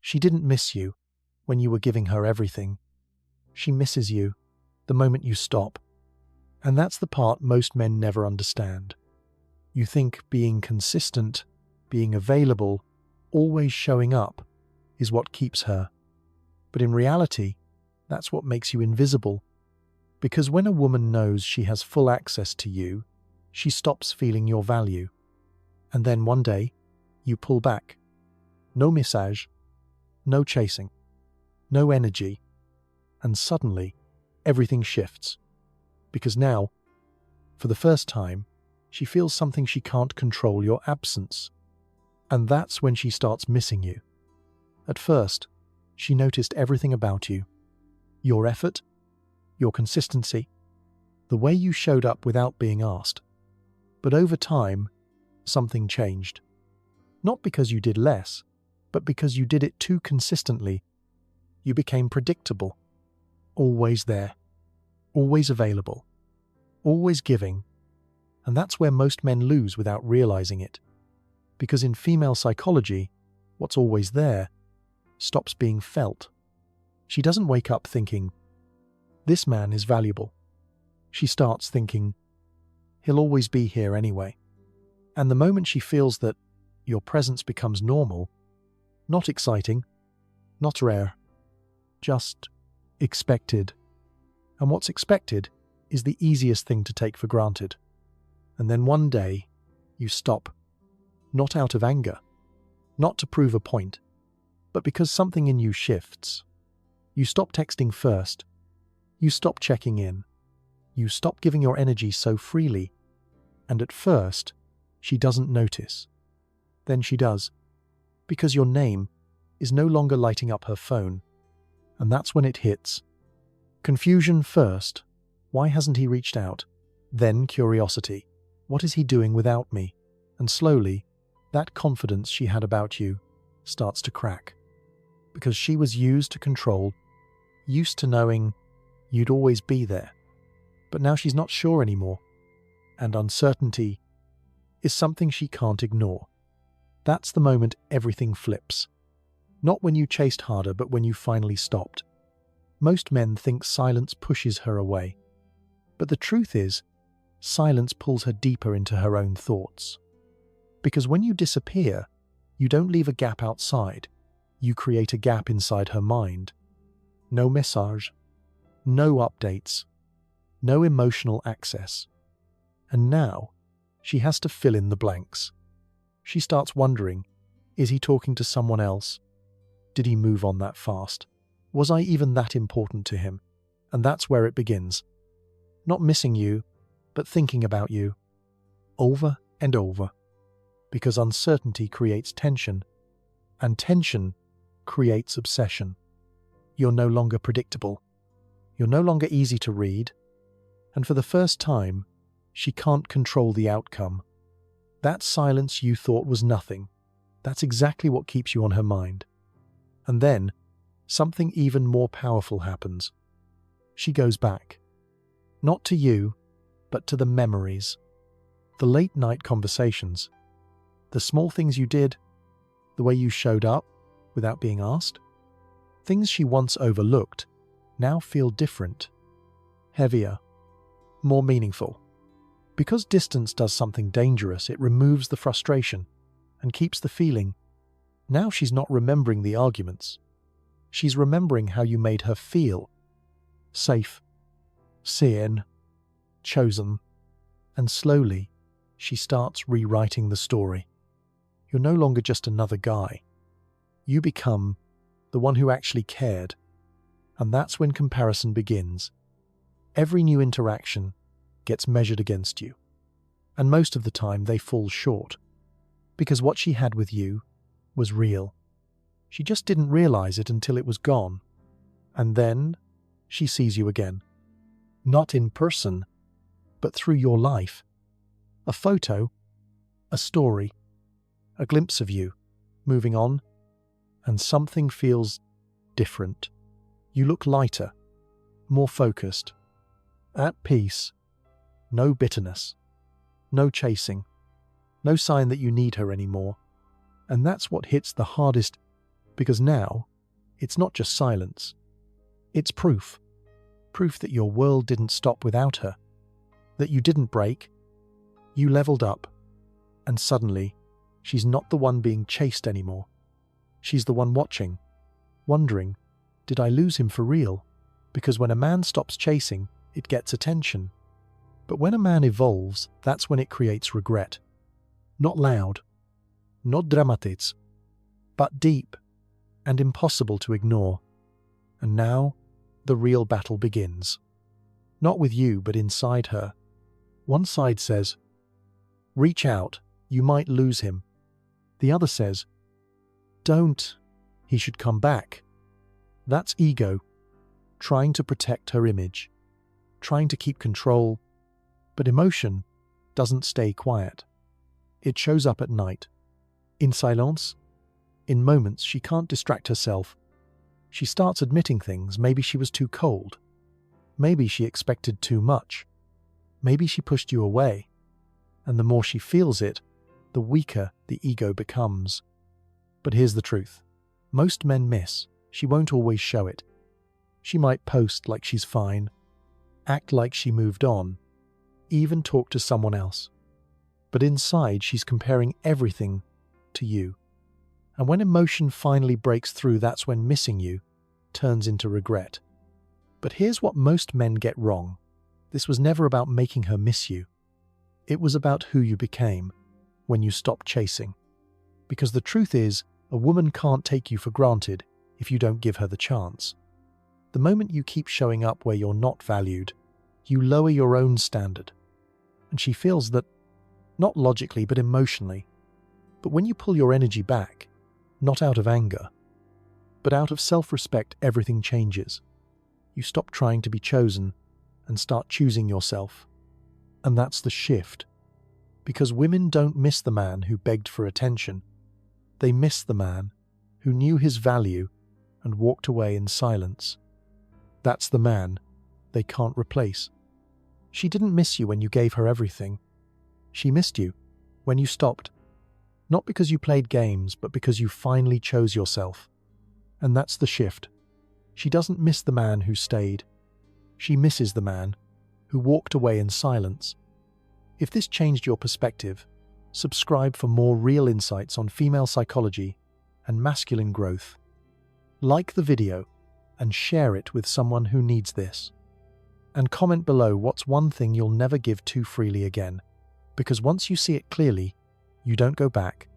She didn't miss you when you were giving her everything. She misses you the moment you stop. And that's the part most men never understand. You think being consistent, being available, always showing up is what keeps her. But in reality, that's what makes you invisible. Because when a woman knows she has full access to you, she stops feeling your value. And then one day, you pull back. No message, no chasing, no energy. And suddenly, everything shifts. Because now, for the first time, she feels something she can't control: your absence. And that's when she starts missing you. At first, she noticed everything about you. Your effort, your consistency, the way you showed up without being asked. But over time, something changed. Not because you did less, but because you did it too consistently. You became predictable. Always there. Always available. Always giving. And that's where most men lose without realizing it. Because in female psychology, what's always there stops being felt. She doesn't wake up thinking, "This man is valuable." She starts thinking, "He'll always be here anyway." And the moment she feels that, your presence becomes normal, not exciting, not rare, just expected. And what's expected is the easiest thing to take for granted. And then one day, you stop. Not out of anger, not to prove a point, but because something in you shifts. You stop texting first. You stop checking in. You stop giving your energy so freely. And at first, she doesn't notice. Then she does, because your name is no longer lighting up her phone. And that's when it hits. Confusion first. Why hasn't he reached out? Then curiosity. What is he doing without me? And slowly, that confidence she had about you starts to crack. Because she was used to control, used to knowing you'd always be there. But now she's not sure anymore. And uncertainty is something she can't ignore. That's the moment everything flips. Not when you chased harder, but when you finally stopped. Most men think silence pushes her away. But the truth is, silence pulls her deeper into her own thoughts. Because when you disappear, you don't leave a gap outside. You create a gap inside her mind. No message, no updates, no emotional access. And now, she has to fill in the blanks. She starts wondering, is he talking to someone else? Did he move on that fast? Was I even that important to him? And that's where it begins. Not missing you, but thinking about you. Over and over. Because uncertainty creates tension, and tension creates obsession. You're no longer predictable. You're no longer easy to read. And for the first time, she can't control the outcome. That silence you thought was nothing. That's exactly what keeps you on her mind. And then, something even more powerful happens. She goes back. Not to you, but to the memories. The late-night conversations. The small things you did. The way you showed up without being asked. Things she once overlooked now feel different. Heavier. More meaningful. Because distance does something dangerous, it removes the frustration and keeps the feeling. Now she's not remembering the arguments. She's remembering how you made her feel. Safe. Seen. Chosen. And slowly, she starts rewriting the story. You're no longer just another guy. You become the one who actually cared. And that's when comparison begins. Every new interaction gets measured against you. And most of the time they fall short. Because what she had with you was real. She just didn't realize it until it was gone. And then she sees you again. Not in person, but through your life. A photo, a story, a glimpse of you, moving on, and something feels different. You look lighter, more focused, at peace. No bitterness, no chasing, no sign that you need her anymore. And that's what hits the hardest. Because now, it's not just silence. It's proof. Proof that your world didn't stop without her. That you didn't break. You leveled up. And suddenly, she's not the one being chased anymore. She's the one watching, wondering, did I lose him for real? Because when a man stops chasing, it gets attention. But when a man evolves, that's when it creates regret. Not loud, not dramatic, but deep and impossible to ignore. And now, the real battle begins. Not with you, but inside her. One side says, reach out, you might lose him. The other says, don't, he should come back. That's ego, trying to protect her image, trying to keep control. But emotion doesn't stay quiet. It shows up at night, in silence, in moments she can't distract herself. She starts admitting things. Maybe she was too cold. Maybe she expected too much. Maybe she pushed you away. And the more she feels it, the weaker the ego becomes. But here's the truth. Most men miss. She won't always show it. She might post like she's fine, act like she moved on, even talk to someone else. But inside, she's comparing everything to you. And when emotion finally breaks through, that's when missing you turns into regret. But here's what most men get wrong. This was never about making her miss you. It was about who you became when you stopped chasing. Because the truth is, a woman can't take you for granted if you don't give her the chance. The moment you keep showing up where you're not valued, you lower your own standard. And she feels that, not logically but emotionally. But when you pull your energy back, not out of anger, but out of self-respect, everything changes. You stop trying to be chosen and start choosing yourself. And that's the shift. Because women don't miss the man who begged for attention. They miss the man who knew his value and walked away in silence. That's the man they can't replace. She didn't miss you when you gave her everything. She missed you when you stopped. Not because you played games, but because you finally chose yourself. And that's the shift. She doesn't miss the man who stayed. She misses the man who walked away in silence. If this changed your perspective, subscribe for more real insights on female psychology and masculine growth. Like the video and share it with someone who needs this. And comment below what's one thing you'll never give too freely again. Because once you see it clearly, you don't go back.